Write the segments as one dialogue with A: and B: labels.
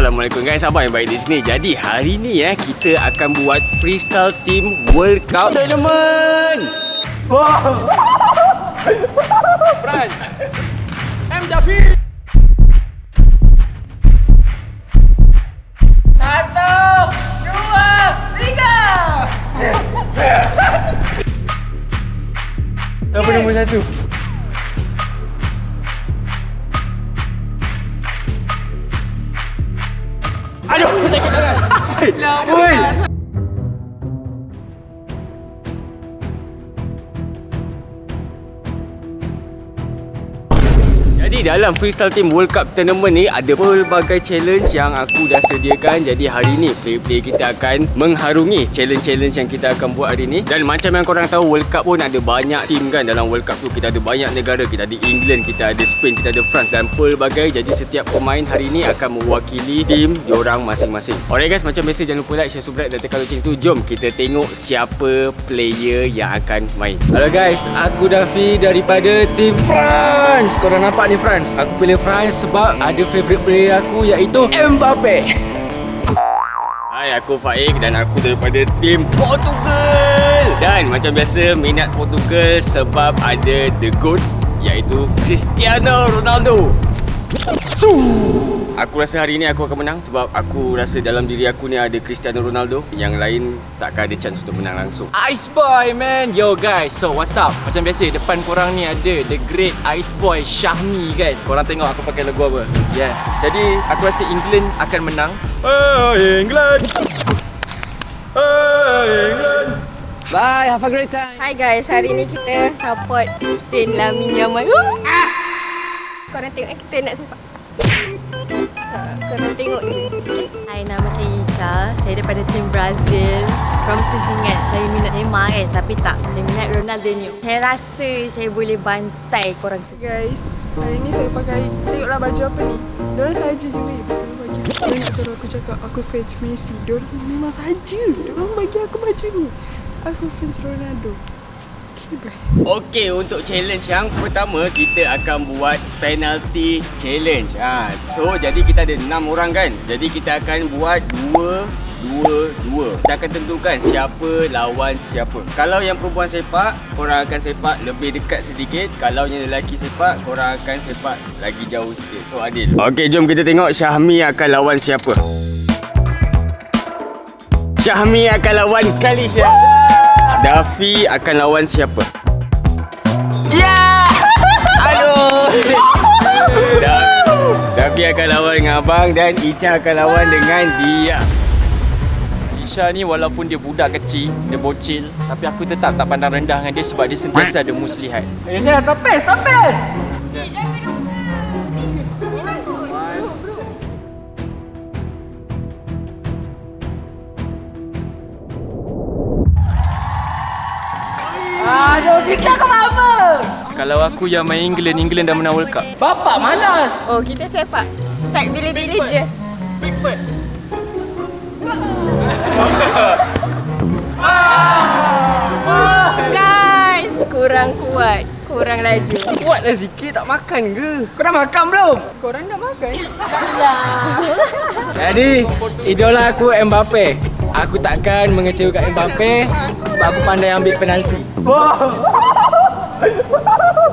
A: Assalamualaikum guys, abang yang baik di sini. Jadi hari ni kita akan buat freestyle team World Cup tournament.
B: Wow. Fran, M. David. 1, 2, 3. Apa nombor 1? Aduh, aku sakit tangan. Oi.
A: Jadi dalam freestyle team World Cup tournament ni ada pelbagai challenge yang aku dah sediakan. Jadi hari ni player-player kita akan mengharungi challenge-challenge yang kita akan buat hari ni. Dan macam yang korang tahu, World Cup pun ada banyak team kan. Dalam World Cup tu kita ada banyak negara. Kita ada England, kita ada Spain, kita ada France dan pelbagai. Jadi setiap pemain hari ni akan mewakili team diorang masing-masing. Alright guys, macam biasa jangan lupa like, share, subscribe dan tekan lonceng tu. Jom kita tengok siapa player yang akan main.
B: Halo guys, aku Dafi daripada tim France. Korang nampak ni France? Aku pilih France sebab ada favourite player aku iaitu Mbappe.
A: Hai, aku Faik dan aku daripada tim Portugal. Dan macam biasa minat Portugal sebab ada the GOAT iaitu Cristiano Ronaldo. Aku rasa hari ni aku akan menang sebab aku rasa dalam diri aku ni ada Cristiano Ronaldo. Yang lain takkan ada chance untuk menang langsung.
B: Ice Boy man. Yo guys, so what's up? Macam biasa depan korang ni ada the great Ice Boy Shahmi guys. Korang tengok aku pakai logo apa? Yes. Jadi aku rasa England akan menang. England. England. Bye, have a great time.
C: Hi guys, hari ni kita support Spain Lamine Yamal. Korang tengok kita nak sepak. Korang tengok je. Okay.
D: Hai, nama saya Ica. Saya daripada tim Brazil. Korang mesti ingat saya minat Neymar kan? Tapi tak, saya minat Ronaldinho. Saya rasa saya boleh bantai korang semua.
E: Guys, hari ni saya pakai, tengoklah baju apa ni. Diorang saja je ni pakai baju. Diorang nak suruh aku cakap aku fans Messi. Diorang memang saja. Diorang bagi aku baju ni. Aku fans Ronaldo.
A: Okey, untuk challenge yang pertama kita akan buat penalty challenge. So jadi kita ada 6 orang kan. Jadi kita akan buat 2-2-2. Kita akan tentukan siapa lawan siapa. Kalau yang perempuan sepak, korang akan sepak lebih dekat sedikit. Kalau yang lelaki sepak, korang akan sepak lagi jauh sikit. So adil. Okey, jom kita tengok Syahmi akan lawan siapa. Syahmi akan lawan Kalisha. Dafi akan lawan siapa? Aduh. Dafi akan lawan dengan abang dan Ica akan lawan dengan dia.
B: Isha ni walaupun dia budak kecil, dia bocil, tapi aku tetap tak pandang rendah dengan dia sebab dia sentiasa ada muslihat. Isha, topes!
C: Jangan lupa. Ni bagus.
B: Aduh, kita ke apa? Kalau aku yang main England dah menang World Cup. Bapak malas.
C: Oh, kita sepak. Start bila-bila je.
B: Pickford.
C: Guys, kurang kuat. Kurang laju.
B: Kuatlah sikit, tak makan ke? Kau dah makan belum?
E: Korang dah makan?
B: Jadi, idola aku Mbappe. Aku takkan mengecewakan Mbappe sebab aku pandai ambil penalti.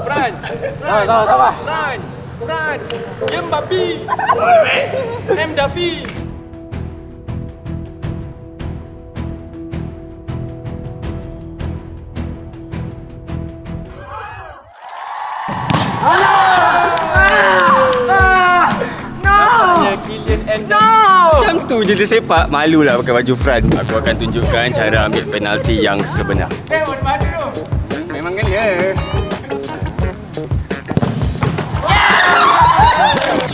B: France. Sabar. France. Mbappe. M. Dafi.
A: Macam tu je dia sepak. Malulah pakai baju front. Aku akan tunjukkan cara ambil penalti yang sebenar. Memang kan ya.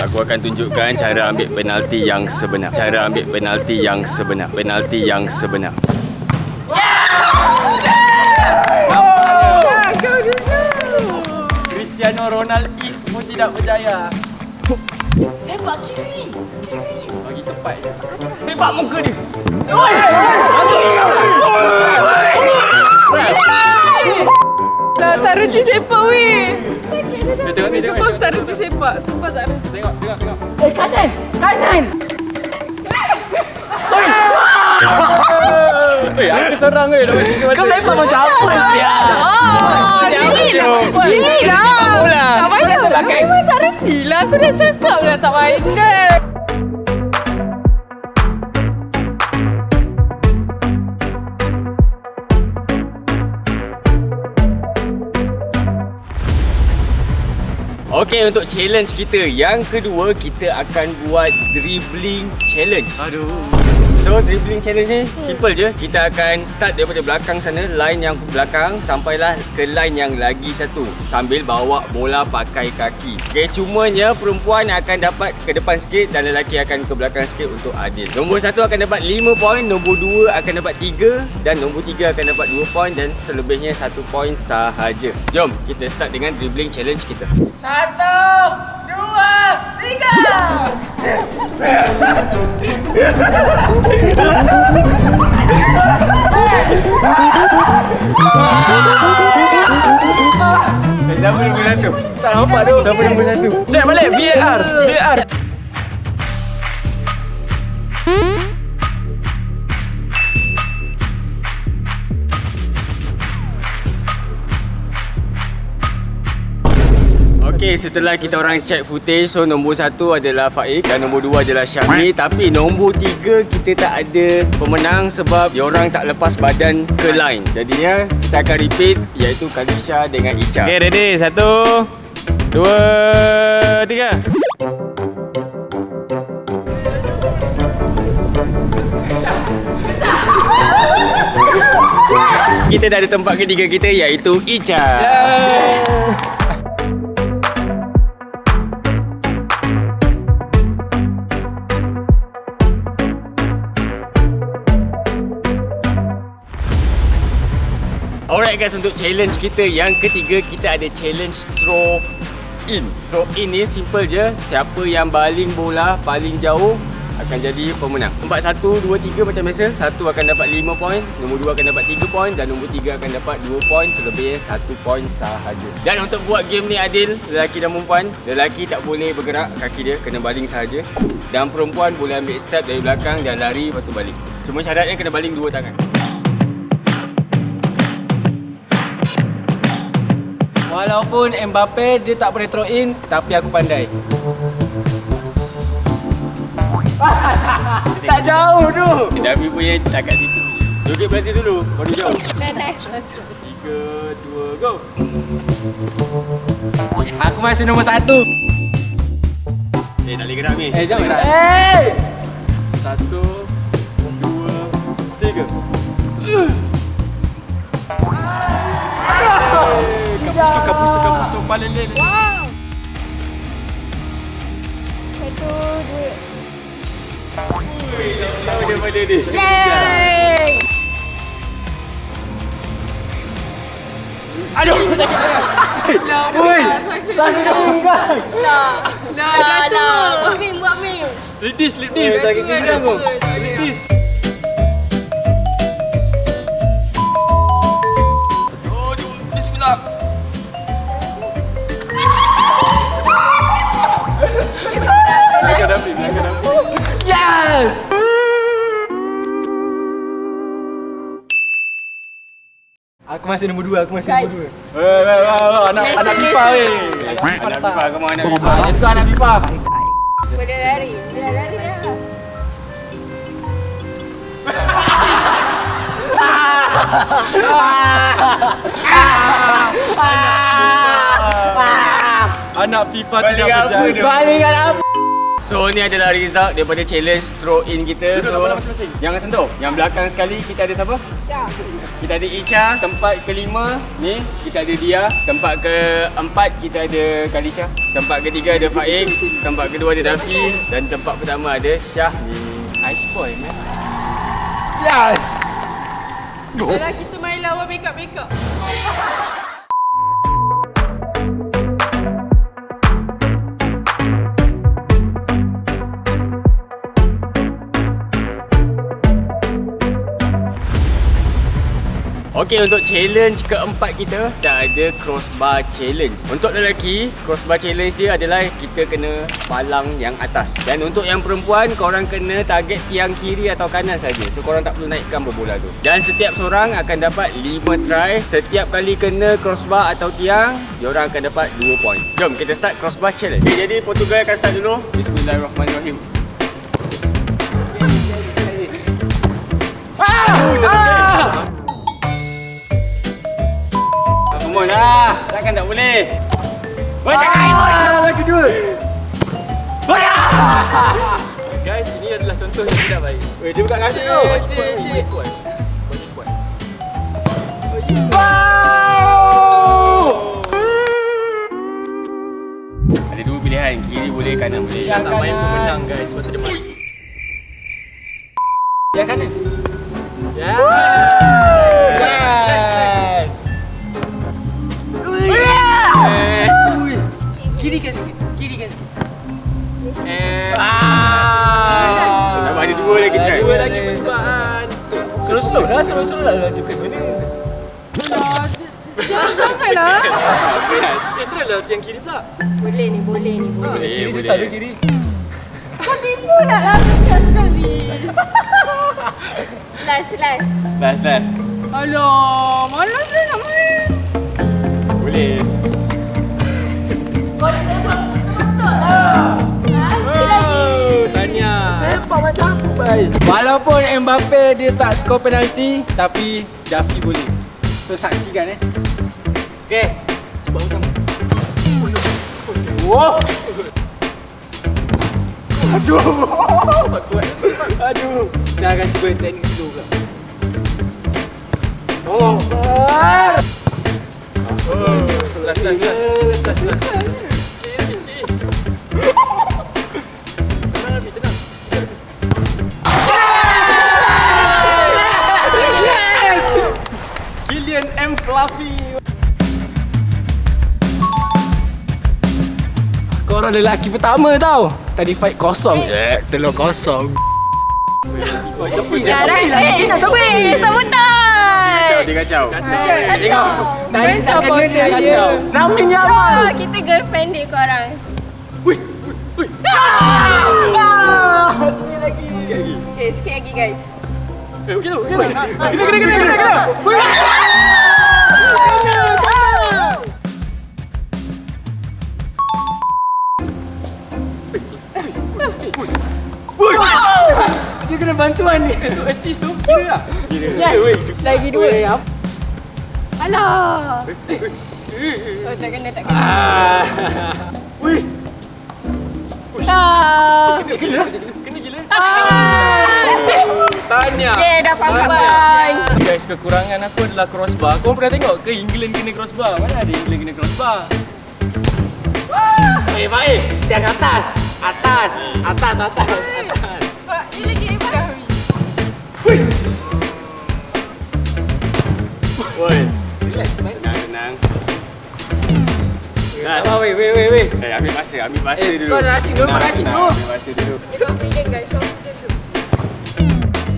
A: Aku akan tunjukkan cara ambil penalti yang sebenar. Cara ambil penalti yang sebenar. Penalti yang sebenar.
B: Cristiano Ronaldo pun tidak berjaya.
C: Sepak kiri.
B: Bagi tepat je. Sepak muka dia.
E: Tak reti sepak weh.
B: Tengok.
E: Sumpah aku tak reti sepak. Sumpah tak reti.
B: Tengok.
D: Kanan!
B: Aku seorang dapat 3 mata.
F: Kau sepak macam apa dia?
C: Gini lah. Tak payah. Memang tak reti lah. Aku dah cakap dah tak main kan.
A: Okey, untuk challenge kita yang kedua, kita akan buat dribbling challenge. Aduh. So, dribbling challenge ni simple je. Kita akan start daripada belakang sana, line yang belakang sampailah ke line yang lagi satu sambil bawa bola pakai kaki. Okey, cumanya perempuan akan dapat ke depan sikit dan lelaki akan ke belakang sikit untuk adil. Nombor 1 akan dapat 5 poin, nombor 2 akan dapat 3 dan nombor 3 akan dapat 2 poin dan selebihnya 1 poin sahaja. Jom kita start dengan dribbling challenge kita.
F: 1, 2, 3.
A: Siapa nombor 1?
B: Tak nampak tu.
A: Siapa nombor 1?
B: Check balik VAR. VAR.
A: Okey, setelah kita orang check footage, so nombor 1 adalah Faik dan nombor 2 adalah Syahmi. Tapi nombor 3 kita tak ada pemenang sebab diorang tak lepas badan ke line. Jadinya kita akan repeat, iaitu Kalisha dengan Icha.
F: Okay, ready. 1, 2, 3.
A: Kita dah ada tempat ketiga kita, iaitu Icha. Alright guys, untuk challenge kita yang ketiga, kita ada challenge throw in. Throw in ni simple je. Siapa yang baling bola paling jauh akan jadi pemenang. Tempat 1, 2, 3 macam biasa. 1 akan dapat 5 poin, nombor 2 akan dapat 3 poin dan nombor 3 akan dapat 2 poin, selebihnya 1 poin sahaja. Dan untuk buat game ni adil, lelaki dan perempuan. Lelaki tak boleh bergerak, kaki dia kena baling sahaja. Dan perempuan boleh ambil step dari belakang dan lari lepas tu balik. Cuma syaratnya kena baling 2 tangan.
B: Walaupun Mbappe dia tak boleh throw in, tapi aku pandai. Tak jauh tu.
A: Davi punya tak kat situ. Joget Brazil dulu, baru jauh.
C: Dah.
A: 3, 2, go.
B: Aku masih nombor 1.
A: Tak boleh gerak ni.
B: Jangan gerak.
A: 1, 2, 3. Kapus tu paling lele.
C: Wow. 1, 2.
A: Jauh daripada dia.
C: Yeay.
A: Aduh, sakit.
C: Woi. Sakit pinggang. Dah. Buat meme.
B: Slip disc. Sakit pinggang tu. Slip disc. Bismillah.
A: Silakan Davi.
B: Yes! Aku masih nombor 2,
C: Guys.
B: Anak FIFA weh.
A: Anak FIFA, kamu anak FIFA.
B: Itu anak FIFA.
C: Boleh lari dah.
B: Anak FIFA
A: Baling
B: tidak
A: apa
B: berjaya.
A: tu?
B: Balingan apa?
A: So ni adalah result daripada challenge throw in kita.
B: Duduk
A: So
B: bola masing-masing.
A: jangan sentuh. Yang belakang sekali kita ada siapa?
C: Cak.
A: Kita ada Icha. Tempat kelima ni kita ada Dia. Tempat keempat kita ada Kalisha. Tempat ketiga ada Faik. Tempat kedua ada Dafi. Dan tempat pertama ada Syahni.
B: Ice boy man.
A: Yes!
C: Yalah, kita main lawan make up.
A: Okey, untuk challenge keempat kita ada crossbar challenge. Untuk lelaki, crossbar challenge dia adalah kita kena palang yang atas. Dan untuk yang perempuan, korang kena target tiang kiri atau kanan saja. So korang tak perlu naikkan bola tu. Dan setiap seorang akan dapat 5 try. Setiap kali kena crossbar atau tiang, diorang akan dapat 2 point. Jom kita start crossbar challenge. Okay, jadi Portugal akan start dulu. Bismillahirrahmanirrahim. Come on lah. Takkan tak boleh. Lagi dua.
B: Guys, ini adalah contoh yang tidak baik.
A: Weh, dia bukan kaki tu.
B: Kuat.
A: Ada dua pilihan, kiri boleh, kanan boleh.
B: Yang tak main pun menang guys. Sebab tu dia main.
F: Yang kanan.
B: Ya.
F: Yes.
A: Kiri kan sikit. Kiri kan sikit.
F: Ah.
A: Ada dua lagi try.
B: Dua lagi percubaan.
F: Slow lah laju ke sini.
E: Janganlah.
B: Try lah tiang kiri pula.
C: Boleh ni.
A: Boleh.
F: Susah tu kiri.
C: Kau tipu nak lari sekali. Last.
E: Alah, malas dah nak main.
A: Boleh.
B: Tanya.
F: Sepak macam aku baik.
B: Walaupun Mbappe dia tak skor penalti, tapi Jafi boleh.
F: So saksikan
B: Okey. Cuba utama.
A: Wow.
B: Aduh.
F: Kita akan cuba teknik slow pula.
B: Last. Sikit. Tenang Abi, tenang. Yes! Kylian M. Fluffy. Korang lelaki pertama tau. Tadi fight kosong. Telur kosong.
C: Sekarang sabotan.
A: Dia kacau.
B: Tengok. Tadi tak
E: sabar
B: kena dia
E: dia.
B: kacau. Namin nyaman.
C: Kita girlfriend dia korang.
B: Sini lagi.
C: Okay, sikit lagi guys.
B: Okey tu. Kena. Dia kena bantuan ni untuk assist tu. Kira tak?
E: Yes. Lagi dua. Alah.
C: Oh, tak kena.
B: Wih. Kena gila. Tanya.
C: Okay, dah papan.
B: Guys, kekurangan aku adalah crossbar. Korang pernah tengok ke England kena crossbar? Mana ada England kena crossbar?
F: Baik. Tiang atas. Atas.
C: Dia lagi hebat.
A: Woi.
F: Relax, baik.
A: Tenang.
B: Weh.
A: Ambil masa dulu.
B: Kau rushing dulu, kau rushing dulu.
A: Ambil masa dulu.
C: Confident guys, confident tu.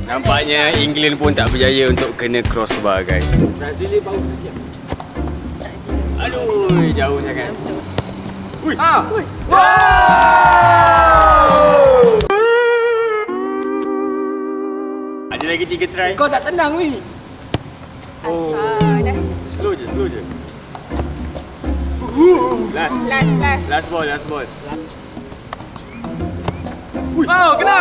A: Nampaknya England pun tak berjaya untuk kena crossbar guys.
F: Brazil ni bau kecil.
A: Aduh, jauh sangat. Ada lagi 3 try.
B: Kau tak tenang weh.
C: Dah.
A: Slow je. Last ball.
B: Wow, kena.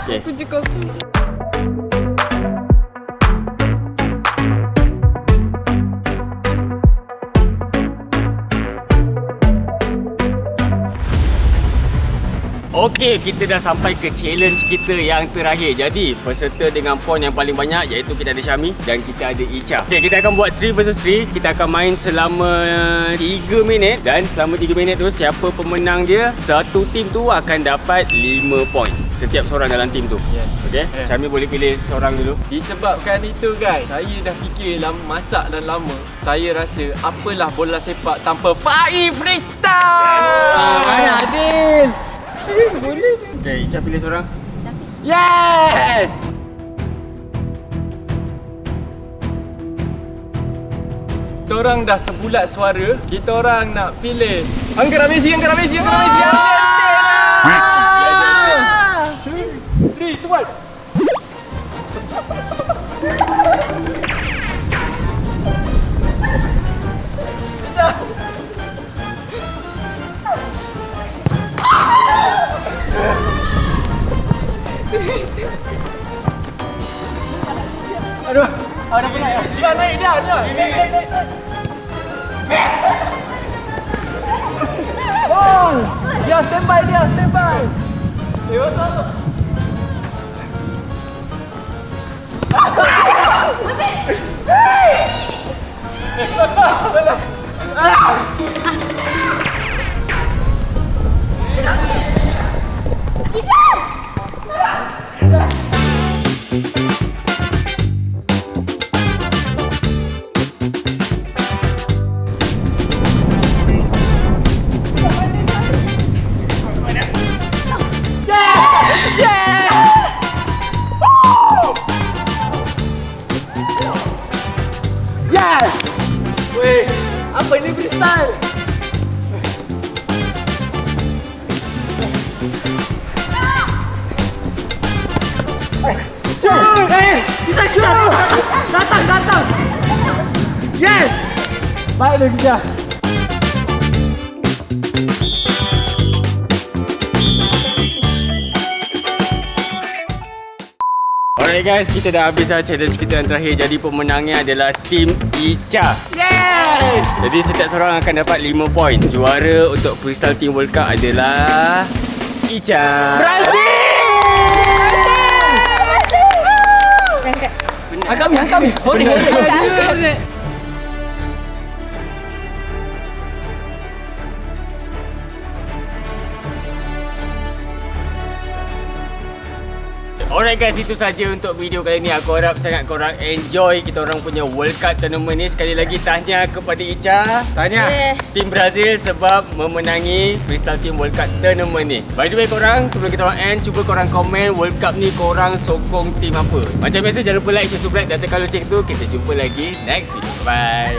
A: Okay.
E: Aku cukup.
A: Okey, kita dah sampai ke challenge kita yang terakhir. Jadi, peserta dengan poin yang paling banyak iaitu kita ada Syami dan kita ada Icha. Okey, kita akan buat 3 versus 3. Kita akan main selama 3 minit dan selama 3 minit tu siapa pemenang dia, satu tim tu akan dapat 5 poin. Setiap seorang dalam tim tu. Okey, Syami boleh pilih seorang dulu.
B: Disebabkan itu guys, saya dah fikir masak dan lama. Saya rasa apalah bola sepak tanpa Fai Freestyle.
F: Mana Adil?
A: Okey, Icha pilih seorang.
F: Yes!
B: Kita orang dah sebulat suara. Kita orang nak pilih Angkara Messi, Angkara Messi, Angkara Messi. Three, two, one. Aduh, ada penat ya. Dia naik dia. Naik. Oh, dia standby. Masuk. Weh, apa ini freestyle? Kita jauh. Datang. Yes. Baik lagi dia.
A: Alright guys, kita dah habis dah challenge kita yang terakhir. Jadi pemenangnya adalah Team Icha.
F: Yes!
A: Jadi setiap seorang akan dapat 5 poin. Juara untuk Freestyle Team World Cup adalah Icha.
F: Brazil! Angkat. Hold it.
A: Alright guys, itu saja untuk video kali ni. Aku harap sangat korang enjoy kita orang punya World Cup tournament ni. Sekali lagi tahniah kepada Icha, tahniah Team Brazil sebab memenangi Freestyle Team World Cup tournament ni. By the way korang, sebelum kita orang end, cuba korang komen World Cup ni korang sokong team apa. Macam biasa, jangan lupa like, share, subscribe dan tekan lonceng tu. Kita jumpa lagi next video. Bye.